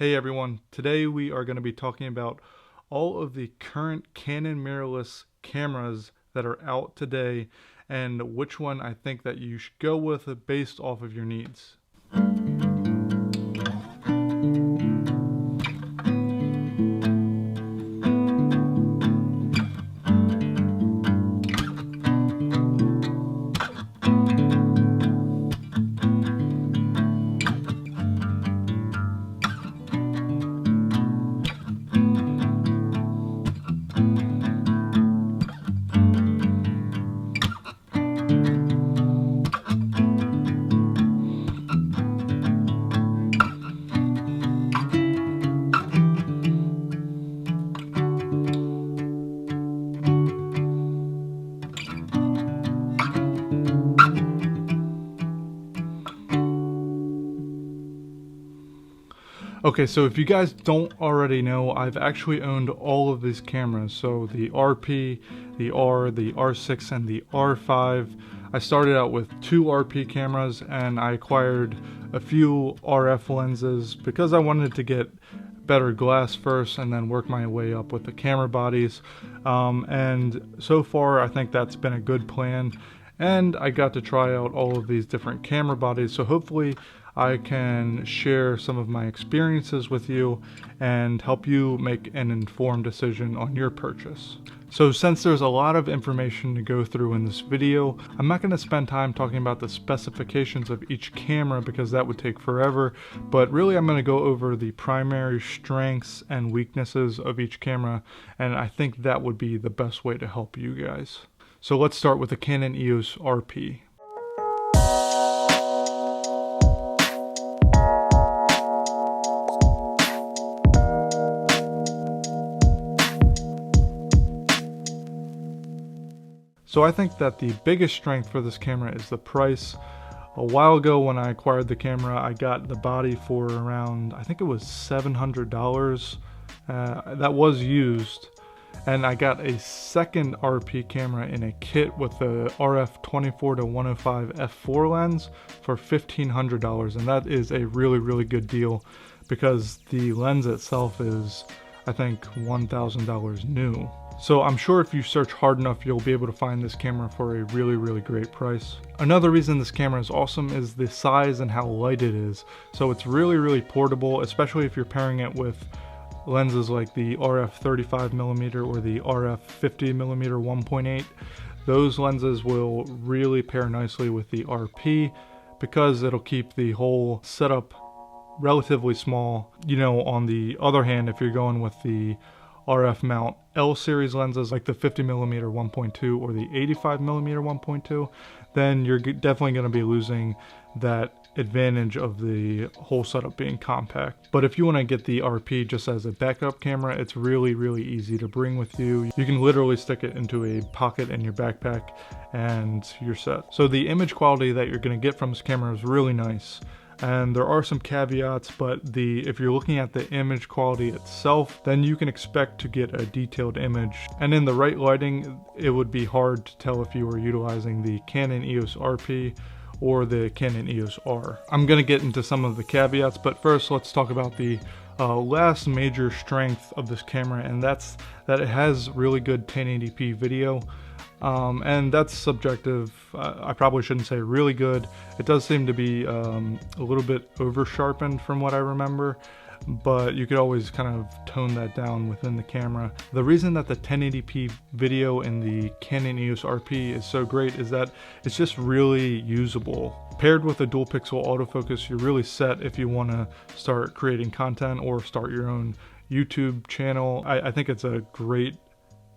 Hey everyone, today we are going to be talking about all of the current Canon mirrorless cameras that are out today and which one I think that you should go with based off of your needs. Okay, so if you guys don't already know, I've actually owned all of these cameras. So the RP, the R, the R6, and the R5. I started out with two RP cameras and I acquired a few RF lenses because I wanted to get better glass first and then work my way up with the camera bodies. And so far, I think that's been a good plan. And I got to try out all of these different camera bodies. So hopefully I can share some of my experiences with you and help you make an informed decision on your purchase. So since there's a lot of information to go through in this video, I'm not going to spend time talking about the specifications of each camera because that would take forever, but really I'm going to go over the primary strengths and weaknesses of each camera, and I think that would be the best way to help you guys. So let's start with the Canon Eos RP. So I think that the biggest strength for this camera is the price. A while ago when I acquired the camera, I got the body for around, I think it was $700. That was used. And I got a second RP camera in a kit with the RF 24-105 f4 lens for $1,500. And that is a really good deal because the lens itself is, I think, $1,000 new. So I'm sure if you search hard enough, you'll be able to find this camera for a really great price. Another reason this camera is awesome is the size and how light it is. So it's really portable, especially if you're pairing it with lenses like the RF 35mm or the RF 50mm 1.8. Those lenses will really pair nicely with the RP because it'll keep the whole setup relatively small. You know, on the other hand, if you're going with the RF mount L series lenses like the 50mm 1.2 or the 85mm 1.2, then you're definitely going to be losing that advantage of the whole setup being compact. But if you want to get the RP just as a backup camera, it's really easy to bring with you. You can literally stick it into a pocket in your backpack and you're set. So the image quality that you're going to get from this camera is really nice. And there are some caveats, but if you're looking at the image quality itself, then you can expect to get a detailed image. And in the right lighting, it would be hard to tell if you were utilizing the Canon Eos RP or the Canon Eos R. I'm going to get into some of the caveats, but first let's talk about the last major strength of this camera, and that's that it has really good 1080p video. And that's subjective. I probably shouldn't say really good. It does seem to be a little bit over sharpened from what I remember, but you could always kind of tone that down within the camera. The reason that the 1080p video in the Canon Eos RP is so great is that it's just really usable. Paired with a dual pixel autofocus, you're really set if you want to start creating content or start your own YouTube channel. I think it's a great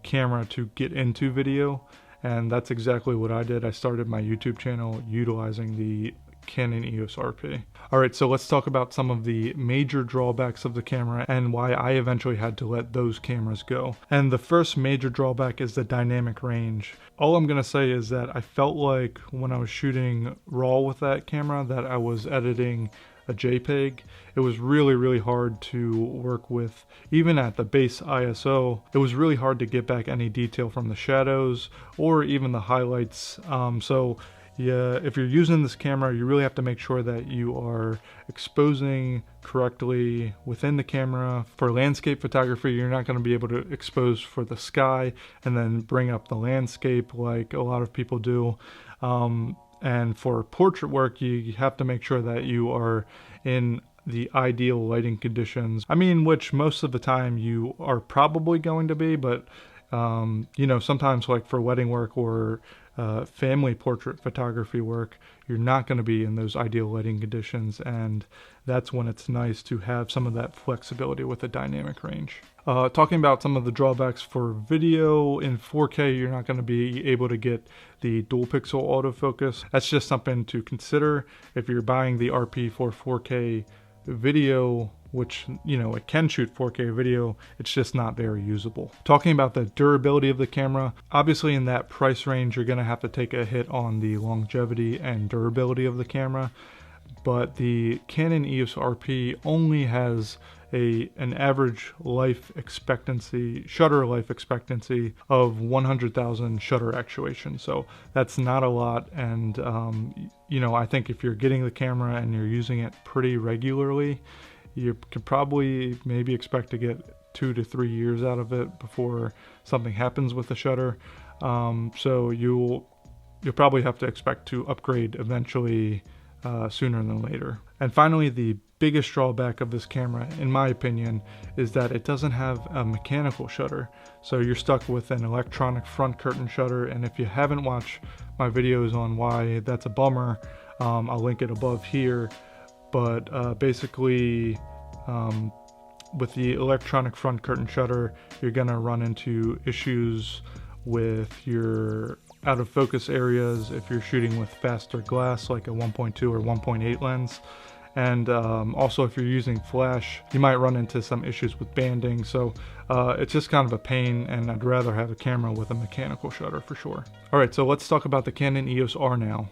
camera to get into video, and that's exactly what I did. I started my YouTube channel utilizing the Canon Eos RP. Alright, so let's talk about some of the major drawbacks of the camera and why I eventually had to let those cameras go. And the first major drawback is the dynamic range. All I'm going to say is that I felt like when I was shooting RAW with that camera that I was editing a JPEG. It was really hard to work with. Even at the base ISO, it was really hard to get back any detail from the shadows or even the highlights. So Yeah, if you're using this camera, you really have to make sure that you are exposing correctly within the camera. For landscape photography, you're not going to be able to expose for the sky and then bring up the landscape like a lot of people do. And for portrait work, you have to make sure that you are in the ideal lighting conditions. I mean, which most of the time you are probably going to be, but you know, sometimes like for wedding work or family portrait photography work, you're not going to be in those ideal lighting conditions, and that's when it's nice to have some of that flexibility with a dynamic range. Talking about some of the drawbacks for video, in 4K you're not going to be able to get the dual pixel autofocus. That's just something to consider if you're buying the RP for 4K video, which, you know, it can shoot 4K video, it's just not very usable. Talking about the durability of the camera, obviously in that price range you're going to have to take a hit on the longevity and durability of the camera, but the Canon EOS RP only has an average life expectancy, shutter life expectancy of 100,000 shutter actuation. So that's not a lot, and you know, I think if you're getting the camera and you're using it pretty regularly, you could probably maybe expect to get 2 to 3 years out of it before something happens with the shutter. So you'll probably have to expect to upgrade eventually, sooner than later. And finally, the biggest drawback of this camera, in my opinion, is that it doesn't have a mechanical shutter. So you're stuck with an electronic front curtain shutter, and if you haven't watched my videos on why that's a bummer, I'll link it above here. But basically, with the electronic front curtain shutter, you're gonna run into issues with your out of focus areas if you're shooting with faster glass like a 1.2 or 1.8 lens. And also if you're using flash, you might run into some issues with banding. So it's just kind of a pain, and I'd rather have a camera with a mechanical shutter for sure. All right, so let's talk about the Canon EOS R now.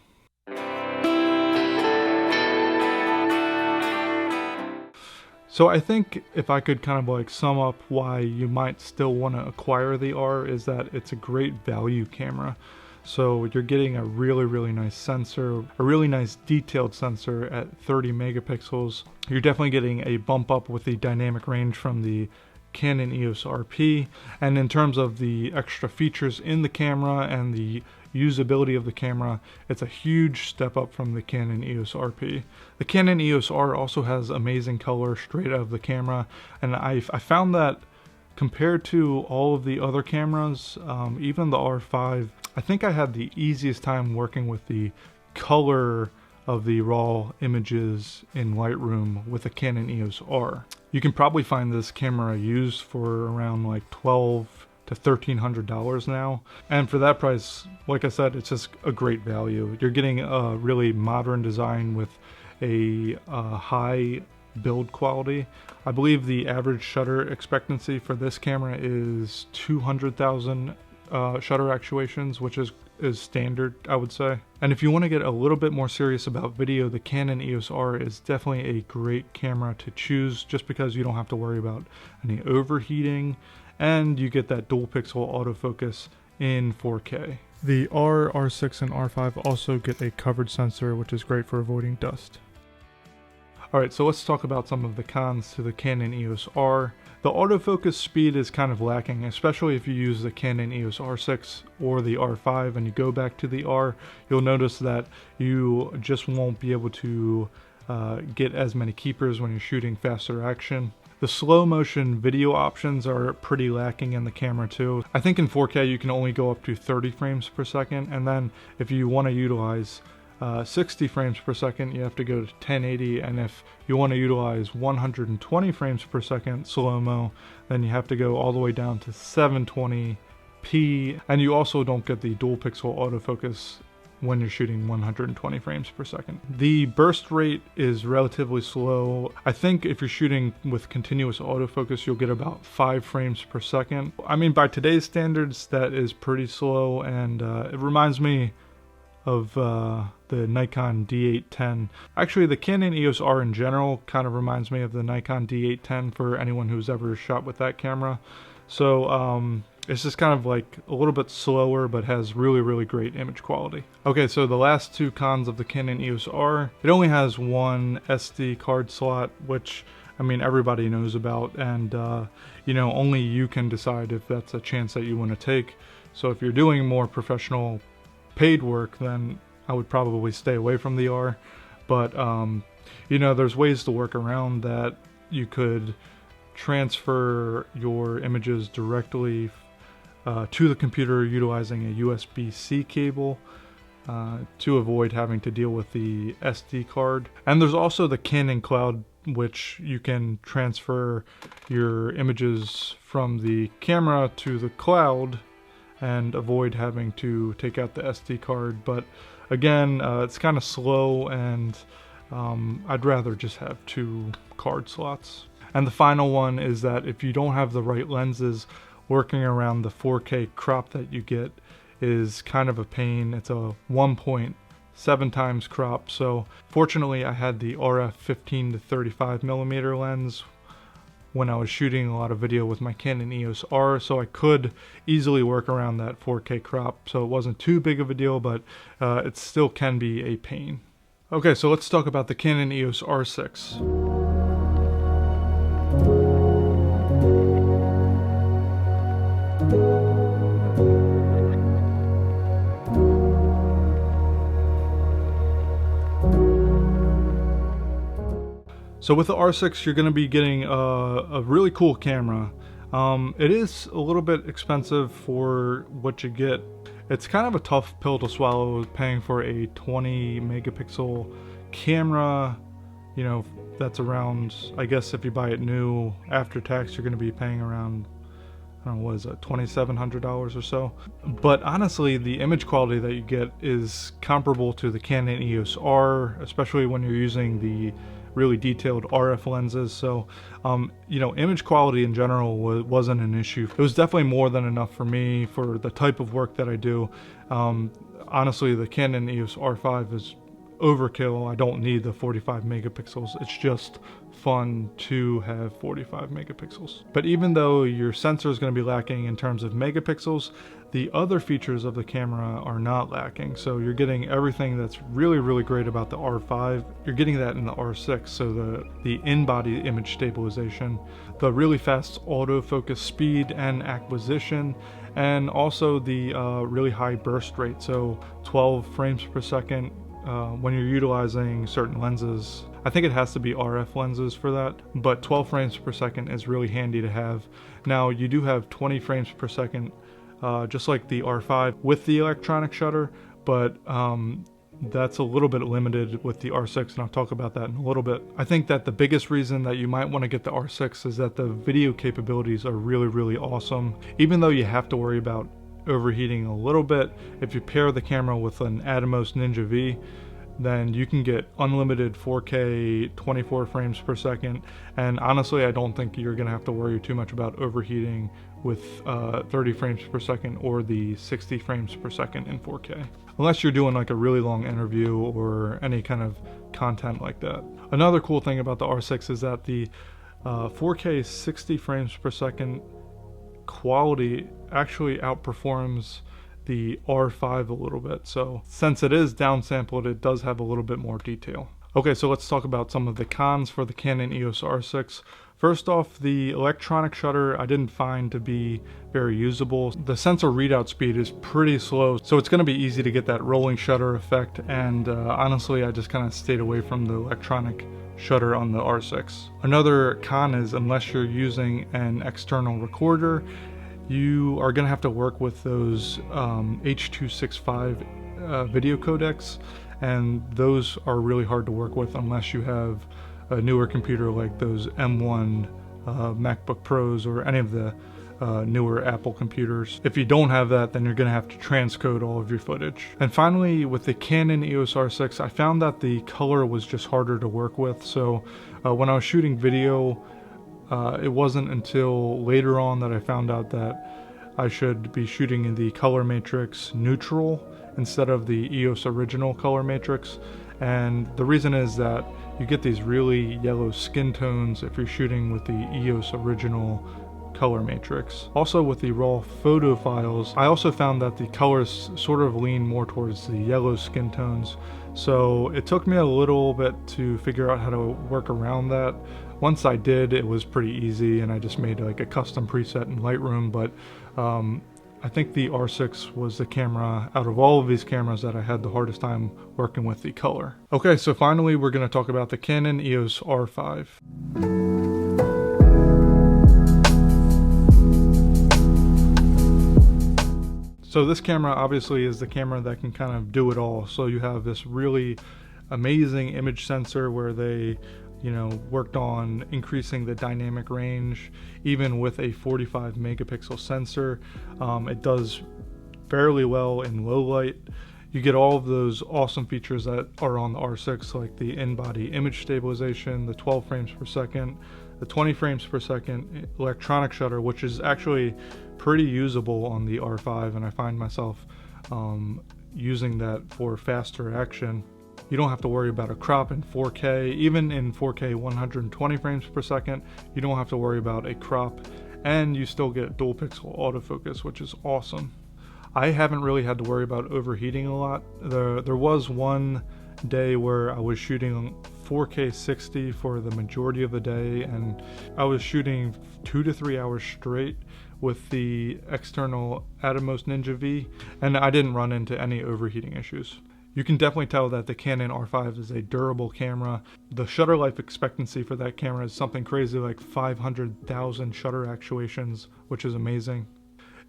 So I think if I could kind of like sum up why you might still want to acquire the R, is that it's a great value camera. So you're getting a really nice sensor, a really nice detailed sensor at 30 megapixels. You're definitely getting a bump up with the dynamic range from the Canon EOS RP. And in terms of the extra features in the camera and the usability of the camera, it's a huge step up from the Canon EOS RP. The Canon EOS R also has amazing color straight out of the camera, and I found that compared to all of the other cameras, even the R5, I think I had the easiest time working with the color of the raw images in Lightroom with the Canon EOS R. You can probably find this camera used for around like $1,200 to $1,300 now, and for that price, like I said, it's just a great value. You're getting a really modern design with a high build quality. I believe the average shutter expectancy for this camera is 200,000 shutter actuations, which is standard, I would say. And if you want to get a little bit more serious about video, the Canon EOS R is definitely a great camera to choose, just because you don't have to worry about any overheating, and you get that dual pixel autofocus in 4K. The R, R6, and R5 also get a covered sensor, which is great for avoiding dust. Alright, so let's talk about some of the cons to the Canon EOS R. The autofocus speed is kind of lacking, especially if you use the Canon EOS R6 or the R5 and you go back to the R. You'll notice that you just won't be able to get as many keepers when you're shooting faster action. The slow motion video options are pretty lacking in the camera too. I think in 4K you can only go up to 30 frames per second, and then if you want to utilize 60 frames per second, you have to go to 1080, and if you want to utilize 120 frames per second slow-mo, then you have to go all the way down to 720p, and you also don't get the dual pixel autofocus when you're shooting 120 frames per second. The burst rate is relatively slow. I think if you're shooting with continuous autofocus, you'll get about 5 frames per second. I mean, by today's standards, that is pretty slow, and it reminds me of the Nikon D810. Actually, the Canon EOS R in general kind of reminds me of the Nikon D810 for anyone who's ever shot with that camera. So It's just kind of like a little bit slower, but has really great image quality. Okay, so the last two cons of the Canon EOS R, it only has one SD card slot, which I mean everybody knows about, and you know, only you can decide if that's a chance that you want to take. So if you're doing more professional paid work, then I would probably stay away from the R. But you know, there's ways to work around that. You could transfer your images directly to the computer utilizing a USB-C cable to avoid having to deal with the SD card. And there's also the Canon Cloud, which you can transfer your images from the camera to the cloud and avoid having to take out the SD card. But again, it's kind of slow, and I'd rather just have two card slots. And the final one is that if you don't have the right lenses, working around the 4K crop that you get is kind of a pain. It's a 1.7 times crop. So fortunately I had the RF 15 to 35 millimeter lens when I was shooting a lot of video with my Canon EOS R, so I could easily work around that 4K crop. So it wasn't too big of a deal, but it still can be a pain. Okay, so let's talk about the Canon EOS R6. So with the R6, you're going to be getting a really cool camera. It is a little bit expensive for what you get. It's kind of a tough pill to swallow, paying for a 20 megapixel camera, you know, that's around, I guess if you buy it new after tax, you're going to be paying around, I don't know, what is it, $2,700 or so. But honestly, the image quality that you get is comparable to the Canon EOS R, especially when you're using the really detailed RF lenses. So you know, image quality in general wasn't an issue. It was definitely more than enough for me for the type of work that I do. Honestly, the Canon Eos R5 is overkill. I don't need the 45 megapixels. It's just fun to have 45 megapixels. But even though your sensor is going to be lacking in terms of megapixels, the other features of the camera are not lacking. So you're getting everything that's really great about the R5. You're getting that in the R6. So the in-body image stabilization, the really fast autofocus speed and acquisition, and also the really high burst rate. So 12 frames per second when you're utilizing certain lenses. I think it has to be RF lenses for that, but 12 frames per second is really handy to have. Now you do have 20 frames per second, just like the R5 with the electronic shutter, but that's a little bit limited with the R6, and I'll talk about that in a little bit. I think that the biggest reason that you might want to get the R6 is that the video capabilities are really awesome. Even though you have to worry about overheating a little bit, if you pair the camera with an Atomos Ninja V, then you can get unlimited 4K 24 frames per second, and honestly I don't think you're gonna have to worry too much about overheating with 30 frames per second or the 60 frames per second in 4K, unless you're doing like a really long interview or any kind of content like that. Another cool thing about the R6 is that the 4K 60 frames per second quality actually outperforms the R5 a little bit. So since it is downsampled, it does have a little bit more detail. Okay, so let's talk about some of the cons for the Canon EOS R6. First off, the electronic shutter I didn't find to be very usable. The sensor readout speed is pretty slow, so it's going to be easy to get that rolling shutter effect, and honestly I just kind of stayed away from the electronic shutter on the R6. Another con is unless you're using an external recorder, you are going to have to work with those H.265 video codecs, and those are really hard to work with unless you have a newer computer like those M1 MacBook Pros or any of the newer Apple computers. If you don't have that, then you're going to have to transcode all of your footage. And finally, with the Canon EOS R6, I found that the color was just harder to work with. So when I was shooting video, it wasn't until later on that I found out that I should be shooting in the color matrix neutral instead of the EOS original color matrix. And the reason is that you get these really yellow skin tones if you're shooting with the EOS original color matrix. Also with the raw photo files, I also found that the colors sort of lean more towards the yellow skin tones. So it took me a little bit to figure out how to work around that. Once I did, it was pretty easy, and I just made like a custom preset in Lightroom, but I think the R6 was the camera out of all of these cameras that I had the hardest time working with the color. Okay, so finally we're going to talk about the Canon EOS R5. So this camera obviously is the camera that can kind of do it all. So you have this really amazing image sensor where they, worked on increasing the dynamic range, even with a 45 megapixel sensor. It does fairly well in low light. You get all of those awesome features that are on the R6, like the in-body image stabilization, the 12 frames per second, the 20 frames per second electronic shutter, which is actually pretty usable on the R5, and I find myself using that for faster action. You don't have to worry about a crop in 4K. Even in 4K 120 frames per second, you don't have to worry about a crop, and you still get dual pixel autofocus, which is awesome. I haven't really had to worry about overheating a lot. There was one day where I was shooting 4K 60 for the majority of the day, and I was shooting 2 to 3 hours straight with the external Atomos Ninja V, and I didn't run into any overheating issues. You can definitely tell that the Canon R5 is a durable camera. The shutter life expectancy for that camera is something crazy like 500,000 shutter actuations, which is amazing.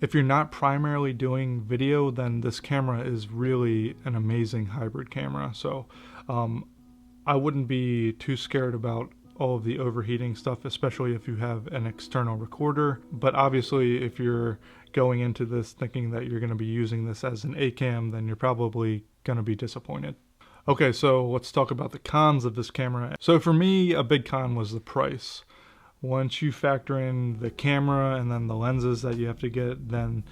If you're not primarily doing video, then this camera is really an amazing hybrid camera. So I wouldn't be too scared about all of the overheating stuff, especially if you have an external recorder. But obviously, if you're going into this thinking that you're going to be using this as an A cam, then you're probably going to be disappointed. Okay, so let's talk about the cons of this camera. So for me, a big con was the price. Once you factor in the camera and then the lenses that you have to get, then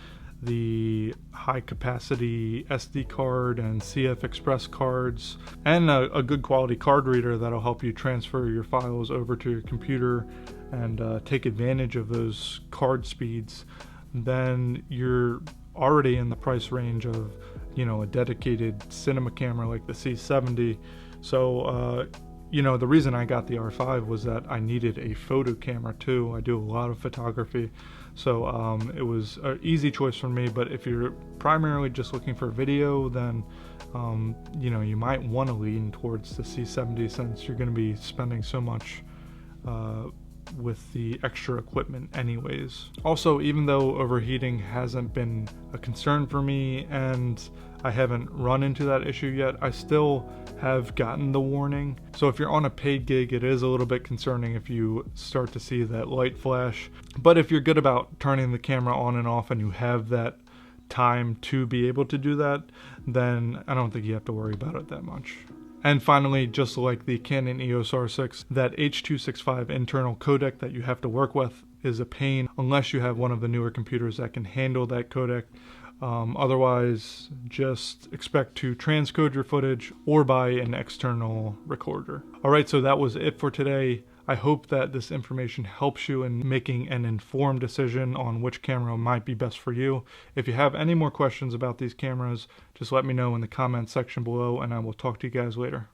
the high capacity SD card and CF Express cards, and a good quality card reader that'll help you transfer your files over to your computer and take advantage of those card speeds, then you're already in the price range of a dedicated cinema camera like the C70. So the reason I got the R5 was that I needed a photo camera too. I do a lot of photography, so it was an easy choice for me. But if you're primarily just looking for video, then you might want to lean towards the C70 since you're going to be spending so much with the extra equipment anyways. Also, even though overheating hasn't been a concern for me and I haven't run into that issue yet, I still have gotten the warning. So if you're on a paid gig, it is a little bit concerning if you start to see that light flash. But if you're good about turning the camera on and off and you have that time to be able to do that, then I don't think you have to worry about it that much. And finally, just like the Canon EOS R6, that H.265 internal codec that you have to work with is a pain unless you have one of the newer computers that can handle that codec. Otherwise, just expect to transcode your footage or buy an external recorder. Alright, so that was it for today. I hope that this information helps you in making an informed decision on which camera might be best for you. If you have any more questions about these cameras, just let me know in the comments section below, and I will talk to you guys later.